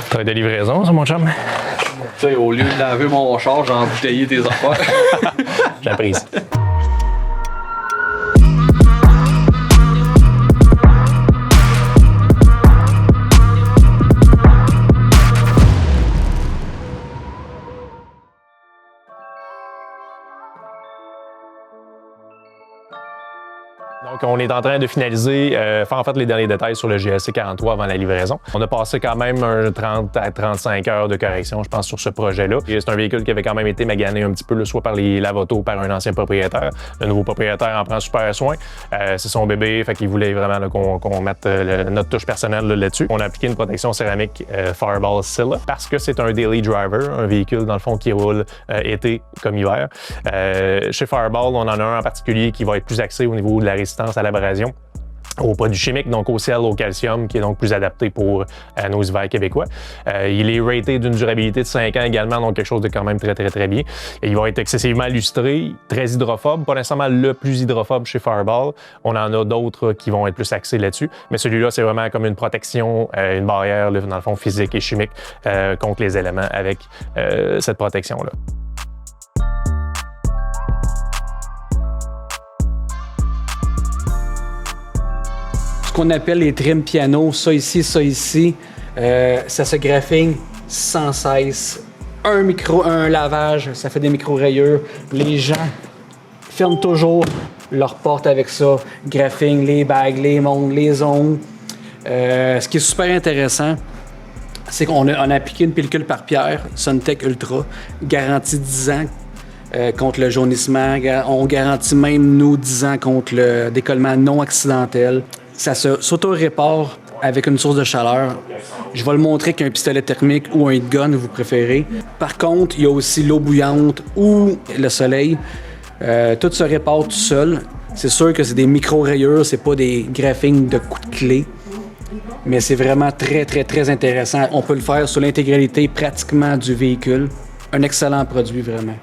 Travail de livraison, ça, mon chum? Tu sais, au lieu de laver mon char, j'ai embouteillé tes affaires. J'apprécie. Donc, on est en train de finaliser, faire en fait les derniers détails sur le GLC 43 avant la livraison. On a passé quand même 30 à 35 heures de correction, je pense, sur ce projet-là. C'est un véhicule qui avait quand même été magané un petit peu, soit par les lave-auto, par un ancien propriétaire. Le nouveau propriétaire en prend super soin. C'est son bébé, fait qu'il voulait vraiment qu'on mette notre touche personnelle là-dessus. On a appliqué une protection céramique Fireball Scylla parce que c'est un daily driver, un véhicule dans le fond qui roule été comme hiver. Chez Fireball, on en a un en particulier qui va être plus axé au niveau de la résistance à l'abrasion, aux produits chimiques, donc au sel, au calcium, qui est donc plus adapté pour nos hivers québécois. Il est raté d'une durabilité de 5 ans également, donc quelque chose de quand même très bien. Et il va être excessivement lustré, très hydrophobe, pas nécessairement le plus hydrophobe chez Fireball. On en a d'autres qui vont être plus axés là-dessus, mais celui-là, c'est vraiment comme une protection, une barrière, dans le fond, physique et chimique contre les éléments avec cette protection-là. Qu'on appelle les trim pianos, ça ici, ça se graphine sans cesse. Un lavage, ça fait des micro-rayures. Les gens ferment toujours leurs portes avec ça. Graphing, les bagues, les montres, les ongles. Ce qui est super intéressant, c'est qu'on a appliqué une pellicule par pierre, Suntech Ultra, garantie 10 ans contre le jaunissement. On garantit même, nous, 10 ans contre le décollement non accidentel. Ça s'auto-répare avec une source de chaleur. Je vais le montrer qu'un pistolet thermique ou un gun, vous préférez. Par contre, il y a aussi l'eau bouillante ou le soleil. Tout se répare tout seul. C'est sûr que c'est des micro-rayures, c'est pas des graphings de coups de clé. Mais c'est vraiment très intéressant. On peut le faire sur l'intégralité pratiquement du véhicule. Un excellent produit, vraiment.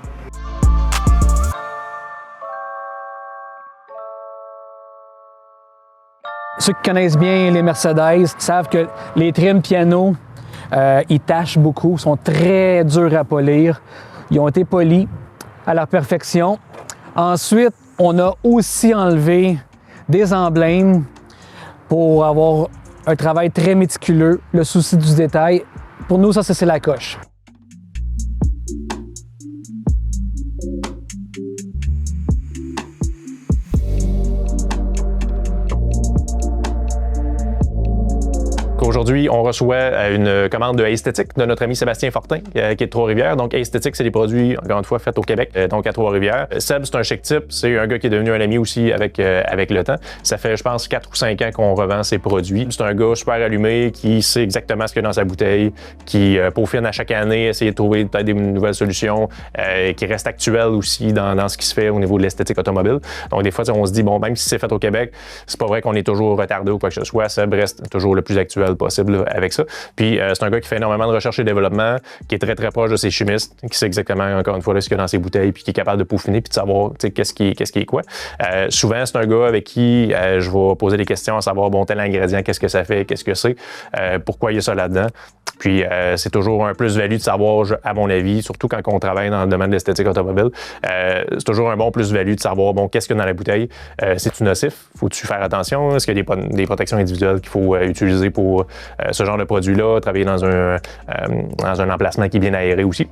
Ceux qui connaissent bien les Mercedes savent que les trims pianos, ils tachent beaucoup, sont très durs à polir. Ils ont été polis à la perfection. Ensuite, on a aussi enlevé des emblèmes pour avoir un travail très méticuleux, le souci du détail. Pour nous, ça, c'est la coche. Aujourd'hui, on reçoit une commande de Esthétique de notre ami Sébastien Fortin, qui est de Trois-Rivières. Donc, Esthétique, c'est des produits, encore une fois, faits au Québec, donc à Trois-Rivières. Seb, c'est un chic type. C'est un gars qui est devenu un ami aussi avec le temps. Ça fait, je pense, 4 ou 5 ans qu'on revend ses produits. C'est un gars super allumé, qui sait exactement ce qu'il y a dans sa bouteille, qui peaufine à chaque année, essayer de trouver peut-être des nouvelles solutions, qui reste actuel aussi dans ce qui se fait au niveau de l'esthétique automobile. Donc, des fois, on se dit, bon, même si c'est fait au Québec, c'est pas vrai qu'on est toujours retardé ou quoi que ce soit. Seb reste toujours le plus actuel possible avec ça. Puis c'est un gars qui fait énormément de recherche et développement, qui est très proche de ses chimistes, qui sait exactement, encore une fois, là, ce qu'il y a dans ses bouteilles, puis qui est capable de peaufiner puis de savoir qu'est-ce qui est quoi. Souvent, c'est un gars avec qui je vais poser des questions à savoir, bon, tel ingrédient, qu'est-ce que ça fait, qu'est-ce que c'est, pourquoi il y a ça là-dedans. Puis c'est toujours un plus-value de savoir, à mon avis, surtout quand on travaille dans le domaine de l'esthétique automobile, c'est toujours un bon plus-value de savoir, bon, qu'est-ce qu'il y a dans la bouteille, c'est-tu nocif, faut-tu faire attention, est-ce qu'il y a des protections individuelles qu'il faut utiliser pour ce genre de produit-là, travailler dans un emplacement qui est bien aéré aussi.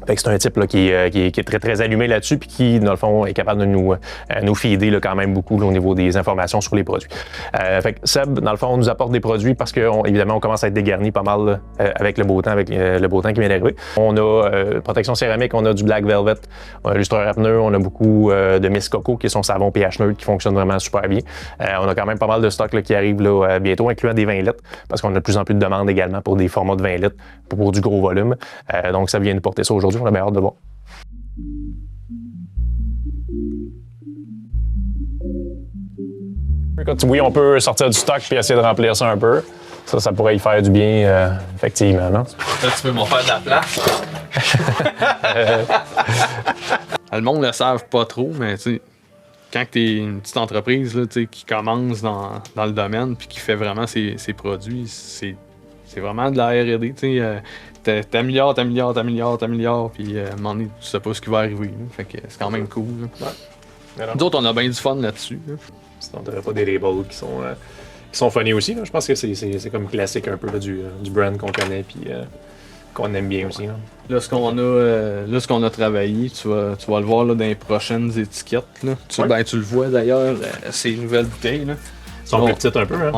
Fait que c'est un type là, qui est très allumé là-dessus puis qui, dans le fond, est capable de nous feeder là, quand même beaucoup là, au niveau des informations sur les produits. Fait que Seb, dans le fond, on nous apporte des produits parce qu'évidemment, on commence à être dégarni pas mal là, avec le beau temps qui vient d'arriver. On a protection céramique, on a du Black Velvet, on a lustreur à pneus, on a beaucoup de Miss Coco qui est son savon pH neutre qui fonctionne vraiment super bien. On a quand même pas mal de stock là, qui arrive là, bientôt, incluant des 20 litres parce qu'on a de plus en plus de demandes également pour des formats de 20 litres pour du gros volume. Donc, ça vient nous porter ça aujourd'hui. On a bien hâte de voir. Oui, on peut sortir du stock puis essayer de remplir ça un peu. Ça pourrait y faire du bien, effectivement, non? Là, tu peux m'en faire de la place. Le monde ne le savent pas trop, mais tu sais, quand tu es une petite entreprise là, qui commence dans le domaine puis qui fait vraiment ses produits, c'est c'est vraiment de la R&D, tu sais. T'améliores, puis à un moment donné, tu sais pas ce qui va arriver. Là. Fait que c'est quand même cool. Nous autres, on a bien du fun là-dessus. Là. Sinon, t'aurais pas des labels qui sont funny aussi. Là. Je pense que c'est comme classique un peu là, du brand qu'on connaît puis qu'on aime bien aussi. Là, ce qu'on a travaillé, tu vas le voir là, dans les prochaines étiquettes. Là. Tu le vois d'ailleurs, ces nouvelles bouteilles. Là. Ils sont plus petites un peu. Hein?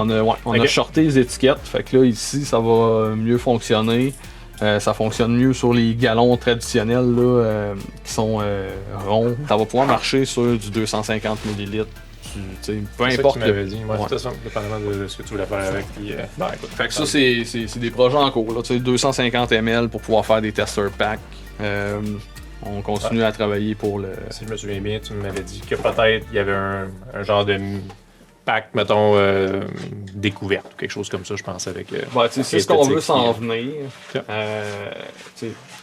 On a shorté les étiquettes. Fait que là, ici, ça va mieux fonctionner. Ça fonctionne mieux sur les galons traditionnels là, qui sont ronds. Ça va pouvoir marcher sur du 250 ml. Peu importe. C'est ça que tu m'avais dit. C'est ça, dépendamment de ce que tu voulais faire avec. Puis, écoute, fait que ça, c'est des projets en cours. Là, 250 ml pour pouvoir faire des tester packs. On continue à travailler pour le. Si je me souviens bien, tu m'avais dit que peut-être il y avait un genre de pack, mettons, découverte ou quelque chose comme ça, je pense, avec. C'est ce qu'on veut s'en venir.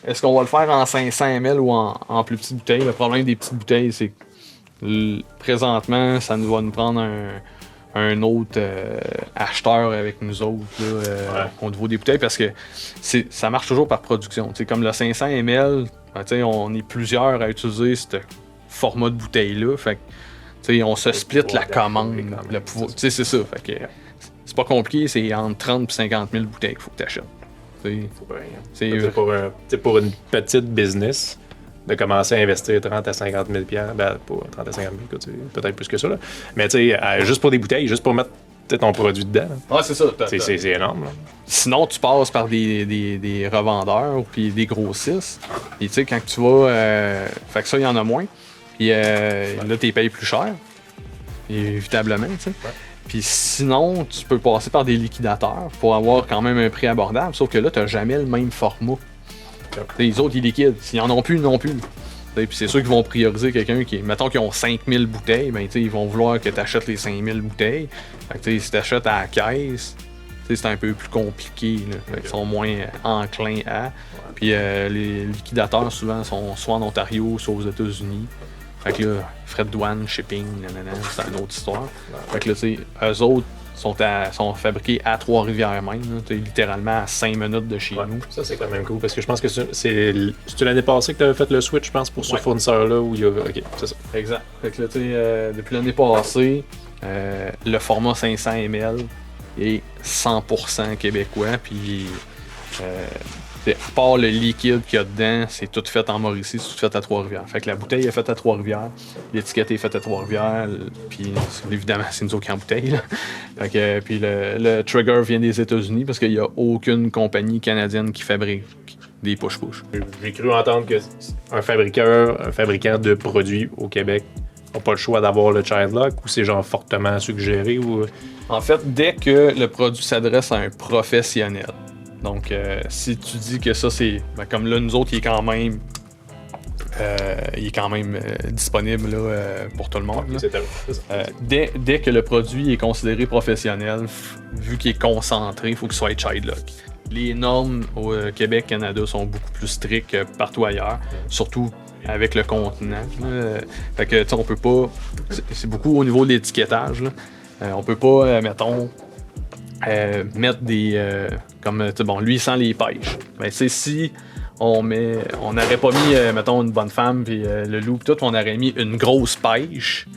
Est-ce qu'on va le faire en 500 ml ou en plus petites bouteilles? Le problème des petites bouteilles, c'est que présentement, ça va nous prendre un autre acheteur avec nous autres là, au niveau des bouteilles parce que ça marche toujours par production. T'sais, comme le 500 ml, on est plusieurs à utiliser ce format de bouteille-là. Fait que, on se split la commande. Le pouvoir, c'est ça. Fait que, c'est pas compliqué, c'est entre 30 et 50 000 bouteilles qu'il faut que tu achètes. Pour une petite business, de commencer à investir 30 à 50 000 ben, pas 30 à 50 000, peut-être plus que ça. Là. Mais juste pour des bouteilles, juste pour mettre ton produit dedans. Ah, c'est ça. C'est énorme. Là. Sinon, tu passes par des revendeurs puis des grossistes. Et tu sais, quand tu vas. Fait que ça, il y en a moins. Puis là, tu payes plus cher. Évitablement, tu sais. Ouais. Puis sinon, tu peux passer par des liquidateurs pour avoir quand même un prix abordable. Sauf que là, tu n'as jamais le même format. Les autres, ils liquident. S'ils en ont plus, ils n'en ont plus. Puis c'est sûr qu'ils vont prioriser quelqu'un qui, mettons qu'ils ont 5000 bouteilles, ben ils vont vouloir que tu achètes les 5000 bouteilles. Fait que si tu achètes à la caisse, c'est un peu plus compliqué. Là. Fait qu'ils sont moins enclins à. Puis les liquidateurs, souvent, sont soit en Ontario, soit aux États-Unis. Fait que là, frais de douane, shipping, c'est une autre histoire. Fait que là, tu sais, eux autres sont fabriqués à Trois-Rivières même, littéralement à 5 minutes de chez nous. Ça, c'est quand même cool, parce que je pense que c'est l'année passée que tu avais fait le switch, je pense, pour ce fournisseur-là, où il y a... OK, c'est ça. Exact. Fait que là, tu sais, depuis l'année passée, le format 500 ml est 100% québécois, puis... à part le liquide qu'il y a dedans, c'est tout fait en Mauricie, c'est tout fait à Trois-Rivières. Fait que la bouteille est faite à Trois-Rivières, l'étiquette est faite à Trois-Rivières, puis évidemment, c'est nous autres qui en bouteille. Là. Fait que, puis le trigger vient des États-Unis parce qu'il n'y a aucune compagnie canadienne qui fabrique des push-push. J'ai cru entendre qu'un fabricant de produits au Québec n'a pas le choix d'avoir le child lock ou c'est genre fortement suggéré ou... En fait, dès que le produit s'adresse à un professionnel, donc, si tu dis que ça, c'est... Ben, comme là, nous autres, il est quand même disponible là, pour tout le monde. Là. Dès que le produit est considéré professionnel, vu qu'il est concentré, il faut qu'il soit child lock. Les normes au Québec, Canada sont beaucoup plus strictes que partout ailleurs, surtout avec le continent. Fait que, tu sais, on peut pas... C'est beaucoup au niveau de l'étiquetage. Là. On peut pas, mettons... mettre des comme bon lui il sent les pêches mais tu sais si on n'aurait pas mis mettons une bonne femme puis le loup pis tout on aurait mis une grosse pêche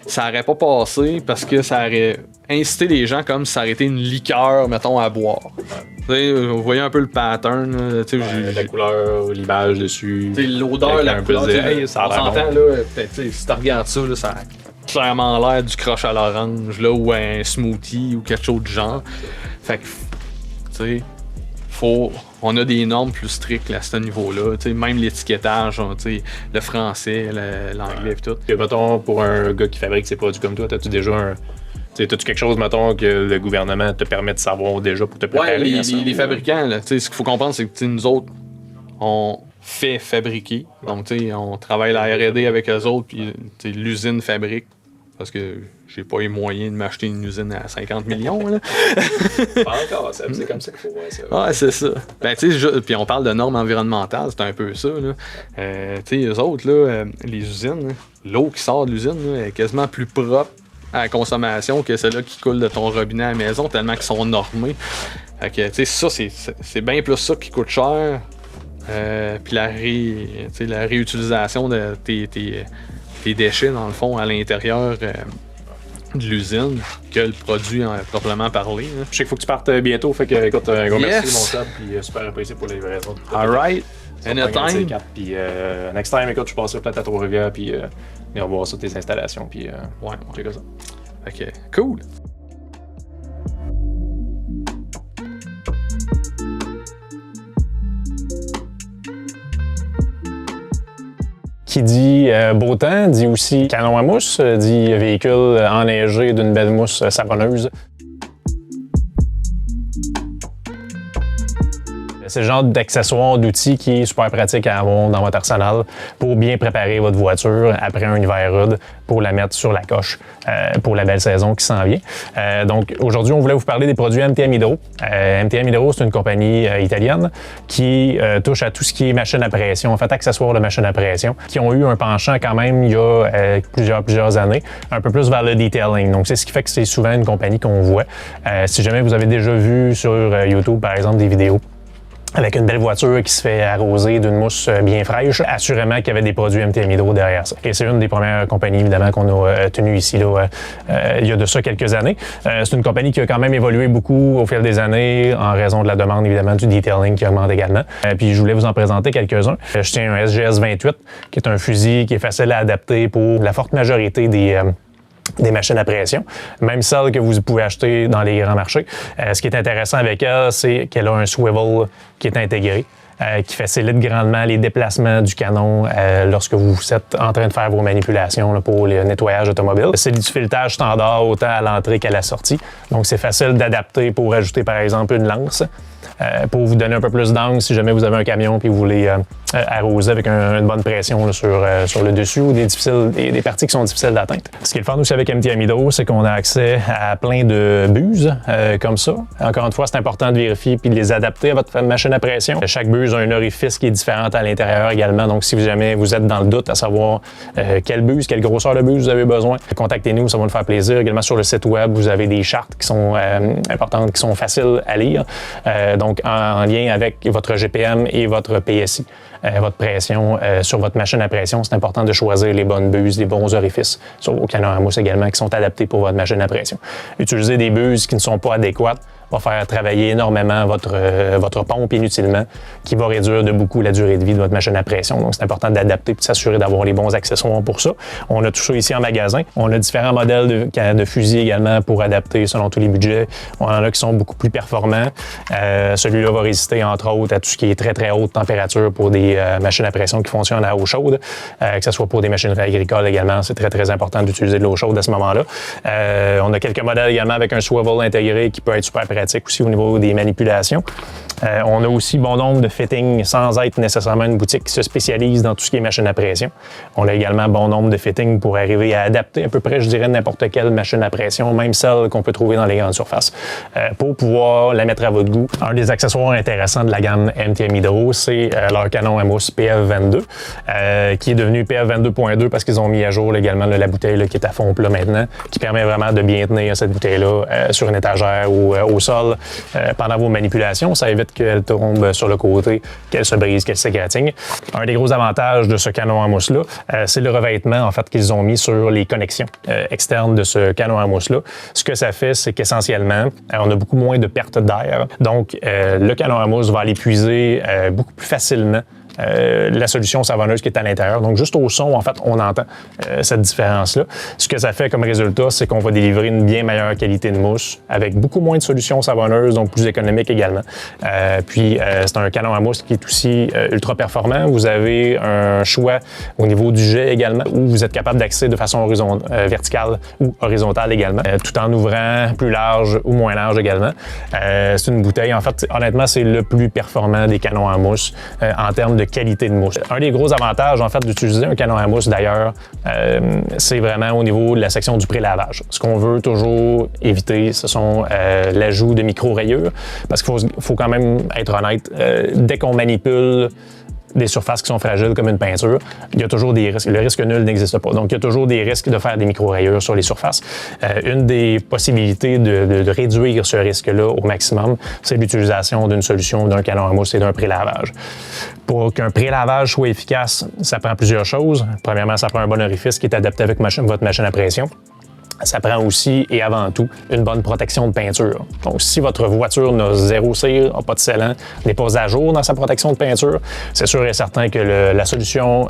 ça aurait pas passé parce que ça aurait incité les gens comme si ça aurait été une liqueur mettons à boire vous voyez un peu le pattern la couleur l'image dessus l'odeur la couleur ça on s'entend là si tu regardes ça là, ça clairement l'air du croche à l'orange là, ou un smoothie ou quelque chose de genre. Fait que, tu sais, on a des normes plus strictes là, à ce niveau-là. Tu sais, même l'étiquetage, le français, l'anglais et tout. Et mettons, pour un gars qui fabrique ses produits comme toi, t'as-tu déjà t'as-tu quelque chose, mettons, que le gouvernement te permet de savoir déjà pour te préparer? Ouais, les fabricants, là, ce qu'il faut comprendre, c'est que nous autres, on fait fabriquer. Donc, tu sais, on travaille la R&D avec eux autres, puis l'usine fabrique. Parce que j'ai pas eu moyen de m'acheter une usine à 50 millions. Là. Pas encore, c'est comme ça qu'il faut voir ça. Ouais, c'est ça. Ben, tu sais, puis on parle de normes environnementales, c'est un peu ça. Là. Tu sais, eux autres, là, les usines, l'eau qui sort de l'usine là, est quasiment plus propre à la consommation que celle-là qui coule de ton robinet à la maison, tellement qu'ils sont normés. Fait que, tu sais, ça, c'est bien plus ça qui coûte cher. Puis la réutilisation de tes déchets, dans le fond, à l'intérieur de l'usine, que le produit proprement parlé. Hein. Je sais qu'il faut que tu partes bientôt, fait que, écoute, un gros merci, Yes! mon Seb, puis super apprécié pour les livraisons. Alright! Ça va prendre un de ces Anytime! quatre. Puis next time, écoute, je passerai peut-être à Trois-Rivières, puis venir voir ça, tes installations, puis Ouais. checker ça. Fait que, cool! Qui dit beau temps, dit aussi canon à mousse, dit véhicule enneigé d'une belle mousse savonneuse. C'est le genre d'accessoire, d'outil qui est super pratique à avoir dans votre arsenal pour bien préparer votre voiture après un hiver rude, pour la mettre sur la coche pour la belle saison qui s'en vient. Donc aujourd'hui, on voulait vous parler des produits MTM Hydro. MTM Hydro, c'est une compagnie italienne qui touche à tout ce qui est machine à pression, en fait accessoires de machine à pression, qui ont eu un penchant quand même il y a plusieurs années, un peu plus vers le detailing. Donc c'est ce qui fait que c'est souvent une compagnie qu'on voit. Si jamais vous avez déjà vu sur YouTube, par exemple, des vidéos avec une belle voiture qui se fait arroser d'une mousse bien fraîche, assurément qu'il y avait des produits MTM Hydro derrière ça. Et c'est une des premières compagnies, évidemment, qu'on a tenues ici là, il y a de ça quelques années. C'est une compagnie qui a quand même évolué beaucoup au fil des années en raison de la demande, évidemment, du detailing qui augmente également. Puis je voulais vous en présenter quelques-uns. Je tiens un SGS 28, qui est un fusil qui est facile à adapter pour la forte majorité des machines à pression, même celles que vous pouvez acheter dans les grands marchés. Ce qui est intéressant avec elle, c'est qu'elle a un swivel qui est intégré, qui facilite grandement les déplacements du canon lorsque vous êtes en train de faire vos manipulations là, pour le nettoyage automobile. C'est du filetage standard autant à l'entrée qu'à la sortie. Donc, c'est facile d'adapter pour ajouter, par exemple, une lance. Pour vous donner un peu plus d'angle si jamais vous avez un camion et vous voulez arroser avec une bonne pression là, sur le dessus ou des parties qui sont difficiles d'atteindre. Ce qui est le fun aussi avec MTM Hydro, c'est qu'on a accès à plein de buses comme ça. Encore une fois, c'est important de vérifier puis de les adapter à votre machine à pression. Chaque buse a un orifice qui est différent à l'intérieur également. Donc, si jamais vous êtes dans le doute à savoir quelle grosseur de buse vous avez besoin, contactez-nous, ça va nous faire plaisir. Également, sur le site web, vous avez des chartes qui sont importantes, qui sont faciles à lire. Donc, en lien avec votre GPM et votre PSI, votre pression sur votre machine à pression, c'est important de choisir les bonnes buses, les bons orifices sur vos canons à mousse également qui sont adaptés pour votre machine à pression. Utiliser des buses qui ne sont pas adéquates va faire travailler énormément votre pompe inutilement, qui va réduire de beaucoup la durée de vie de votre machine à pression. Donc, c'est important d'adapter et de s'assurer d'avoir les bons accessoires pour ça. On a tout ça ici en magasin. On a différents modèles de fusils également pour adapter selon tous les budgets. On en a qui sont beaucoup plus performants. Celui-là va résister, entre autres, à tout ce qui est très, très haute température pour des machines à pression qui fonctionnent à eau chaude, que ce soit pour des machineries agricoles également. C'est très, très important d'utiliser de l'eau chaude à ce moment-là. On a quelques modèles également avec un swivel intégré qui peut être super pratique aussi au niveau des manipulations. On a aussi bon nombre de fittings sans être nécessairement une boutique qui se spécialise dans tout ce qui est machine à pression. On a également bon nombre de fittings pour arriver à adapter à peu près, je dirais, n'importe quelle machine à pression, même celle qu'on peut trouver dans les grandes surfaces, pour pouvoir la mettre à votre goût. Un des accessoires intéressants de la gamme MTM Hydro, c'est leur canon à mousse PF22, qui est devenu PF22.2 parce qu'ils ont mis à jour également la bouteille là, qui est à fond plat maintenant, qui permet vraiment de bien tenir cette bouteille-là sur une étagère ou au sol pendant vos manipulations. Ça évite qu'elle tombe sur le côté, qu'elle se brise, qu'elle s'égratigne. Un des gros avantages de ce canon à mousse-là, c'est le revêtement en fait qu'ils ont mis sur les connexions externes de ce canon à mousse-là. Ce que ça fait, c'est qu'essentiellement, on a beaucoup moins de pertes d'air. Donc, le canon à mousse va aller puiser beaucoup plus facilement la solution savonneuse qui est à l'intérieur. Donc, juste au son, en fait, on entend cette différence-là. Ce que ça fait comme résultat, c'est qu'on va délivrer une bien meilleure qualité de mousse avec beaucoup moins de solutions savonneuses, donc plus économique également. C'est un canon à mousse qui est aussi ultra performant. Vous avez un choix au niveau du jet également, où vous êtes capable d'accéder de façon verticale ou horizontale également, tout en ouvrant plus large ou moins large également. C'est une bouteille, en fait, honnêtement, c'est le plus performant des canons à mousse en termes de qualité de mousse. Un des gros avantages, en fait, d'utiliser un canon à mousse, d'ailleurs, c'est vraiment au niveau de la section du pré-lavage. Ce qu'on veut toujours éviter, ce sont l'ajout de micro-rayures, parce qu'il faut quand même être honnête, dès qu'on manipule des surfaces qui sont fragiles comme une peinture, il y a toujours des risques. Le risque nul n'existe pas. Donc, il y a toujours des risques de faire des micro-rayures sur les surfaces. Une des possibilités de réduire ce risque-là au maximum, c'est l'utilisation d'une solution, d'un canon à mousse et d'un prélavage. Pour qu'un prélavage soit efficace, ça prend plusieurs choses. Premièrement, ça prend un bon orifice qui est adapté avec votre machine à pression. Ça prend aussi et avant tout une bonne protection de peinture. Donc, si votre voiture n'a zéro cire, n'a pas de scellant, n'est pas à jour dans sa protection de peinture, c'est sûr et certain que la solution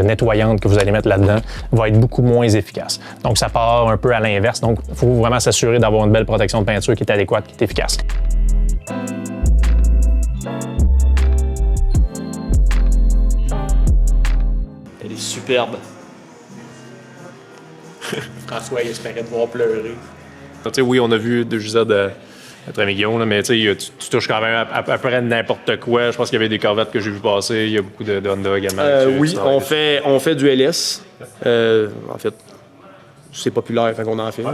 nettoyante que vous allez mettre là-dedans va être beaucoup moins efficace. Donc, ça part un peu à l'inverse. Donc, il faut vraiment s'assurer d'avoir une belle protection de peinture qui est adéquate, qui est efficace. Elle est superbe. François, il espérait devoir pleurer. Oui, on a vu de Gisèle notre ami Guillaume, mais tu touches quand même à peu près n'importe quoi. Je pense qu'il y avait des Corvettes que j'ai vu passer. Il y a beaucoup de Honda également. Oui, on fait du LS. En fait, c'est populaire, fait qu'on en fait. Ouais.